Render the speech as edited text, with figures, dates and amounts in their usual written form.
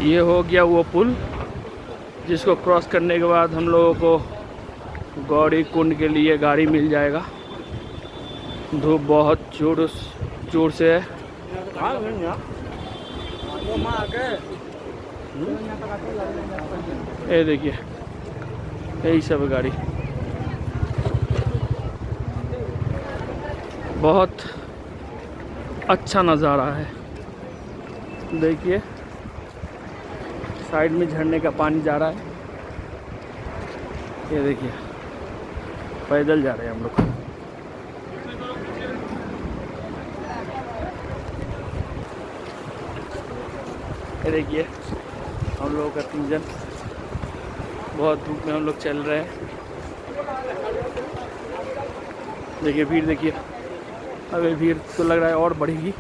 ये हो गया वो पुल जिसको क्रॉस करने के बाद हम लोगों को गौरी कुंड के लिए गाड़ी मिल जाएगा। धूप बहुत जोर से है। ये देखिए यही सब गाड़ी, बहुत अच्छा नज़ारा है। देखिए साइड में झरने का पानी जा रहा है। ये देखिए पैदल जा रहे हैं हम लोग। ये देखिए हम लोगों का तीजन, बहुत धूप में हम लोग चल रहे हैं। देखिए भीड़ देखिए, अभी भीड़ तो लग रहा है और बढ़ेगी।